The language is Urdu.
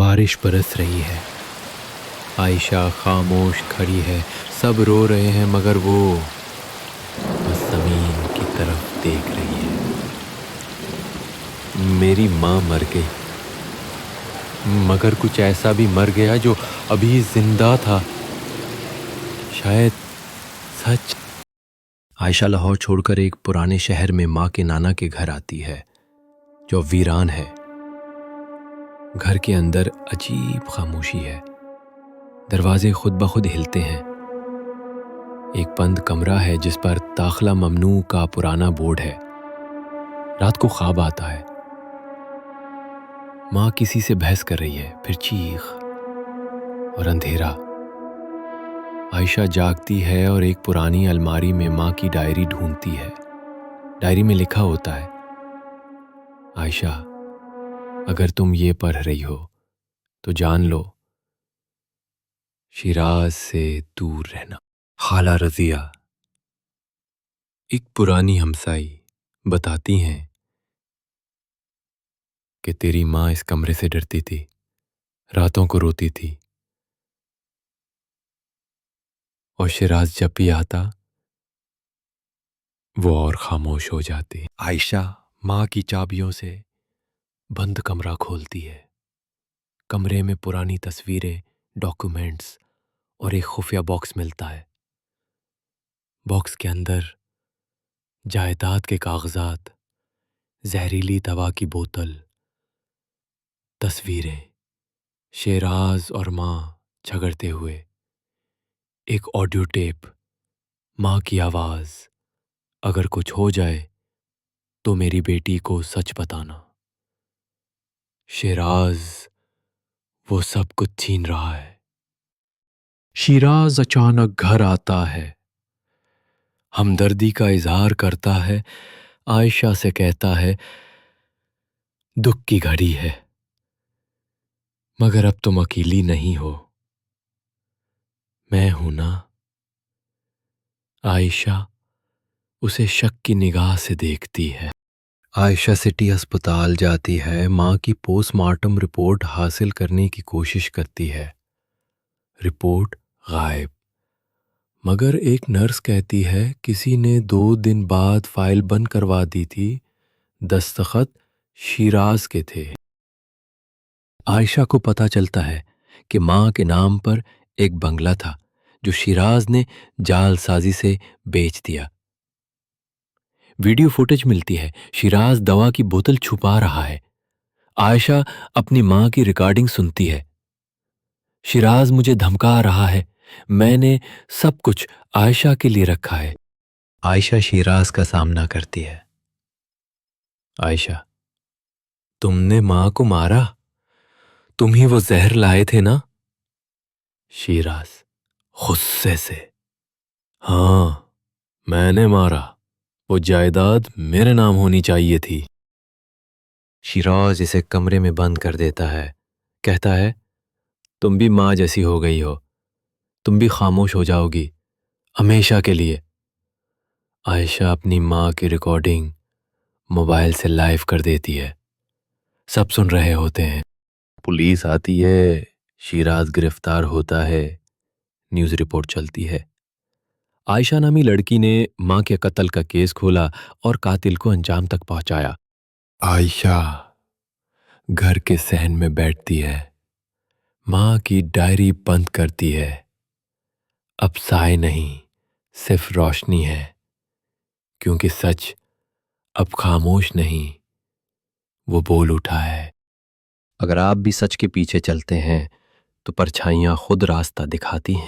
بارش برس رہی ہے، عائشہ خاموش کھڑی ہے، سب رو رہے ہیں مگر وہ بس زمین کی طرف دیکھ رہی ہے۔ میری ماں مر گئی، مگر کچھ ایسا بھی مر گیا جو ابھی زندہ تھا، شاید سچ۔ عائشہ لاہور چھوڑ کر ایک پرانے شہر میں ماں کے نانا کے گھر آتی ہے جو ویران ہے۔ گھر کے اندر عجیب خاموشی ہے، دروازے خود بخود ہلتے ہیں۔ ایک بند کمرہ ہے جس پر داخلہ ممنوع کا پرانا بورڈ ہے۔ رات کو خواب آتا ہے، ماں کسی سے بحث کر رہی ہے، پھر چیخ اور اندھیرا۔ عائشہ جاگتی ہے اور ایک پرانی الماری میں ماں کی ڈائری ڈھونڈتی ہے۔ ڈائری میں لکھا ہوتا ہے، عائشہ اگر تم یہ پڑھ رہی ہو تو جان لو شیراز سے دور رہنا۔ خالہ رضیہ، ایک پرانی ہمسائی، بتاتی ہیں کہ تیری ماں اس کمرے سے ڈرتی تھی، راتوں کو روتی تھی، اور شیراز جب بھی آتا وہ اور خاموش ہو جاتی۔ عائشہ ماں کی چابیوں سے بند کمرہ کھولتی ہے۔ کمرے میں پرانی تصویریں، ڈاکومنٹس اور ایک خفیہ باکس ملتا ہے۔ باکس کے اندر جائیداد کے کاغذات، زہریلی دوا کی بوتل، تصویریں، شیراز اور ماں جھگڑتے ہوئے، ایک آڈیو ٹیپ، ماں کی آواز، اگر کچھ ہو جائے تو میری بیٹی کو سچ بتانا۔ شیراز وہ سب کچھ چھین رہا ہے۔ شیراز اچانک گھر آتا ہے، ہمدردی کا اظہار کرتا ہے، عائشہ سے کہتا ہے دکھ کی گھڑی ہے مگر اب تم اکیلی نہیں ہو، میں ہوں نا۔ عائشہ اسے شک کی نگاہ سے دیکھتی ہے۔ عائشہ سٹی ہسپتال جاتی ہے، ماں کی پوسٹ مارٹم رپورٹ حاصل کرنے کی کوشش کرتی ہے۔ رپورٹ غائب، مگر ایک نرس کہتی ہے کسی نے 2 دن بعد فائل بند کروا دی تھی، دستخط شیراز کے تھے۔ عائشہ کو پتہ چلتا ہے کہ ماں کے نام پر ایک بنگلہ تھا جو شیراز نے جعل سازی سے بیچ دیا۔ ویڈیو فوٹیج ملتی ہے، شیراز دوا کی بوتل چھپا رہا ہے۔ عائشہ اپنی ماں کی ریکارڈنگ سنتی ہے، شیراز مجھے دھمکا رہا ہے، میں نے سب کچھ عائشہ کے لیے رکھا ہے۔ عائشہ شیراز کا سامنا کرتی ہے۔ عائشہ، تم نے ماں کو مارا، تم ہی وہ زہر لائے تھے نا؟ شیراز غصے سے، ہاں میں نے مارا، وہ جائیداد میرے نام ہونی چاہیے تھی۔ شیراز اسے کمرے میں بند کر دیتا ہے، کہتا ہے تم بھی ماں جیسی ہو گئی ہو، تم بھی خاموش ہو جاؤ گی ہمیشہ کے لیے۔ عائشہ اپنی ماں کی ریکارڈنگ موبائل سے لائیو کر دیتی ہے، سب سن رہے ہوتے ہیں۔ پولیس آتی ہے، شیراز گرفتار ہوتا ہے، نیوز رپورٹ چلتی ہے۔ عائشہ نامی لڑکی نے ماں کے قتل کا کیس کھولا اور قاتل کو انجام تک پہنچایا۔ عائشہ گھر کے صحن میں بیٹھتی ہے، ماں کی ڈائری بند کرتی ہے۔ اب سائے نہیں، صرف روشنی ہے، کیونکہ سچ اب خاموش نہیں، وہ بول اٹھا ہے۔ اگر آپ بھی سچ کے پیچھے چلتے ہیں تو پرچھائیاں خود راستہ دکھاتی ہیں۔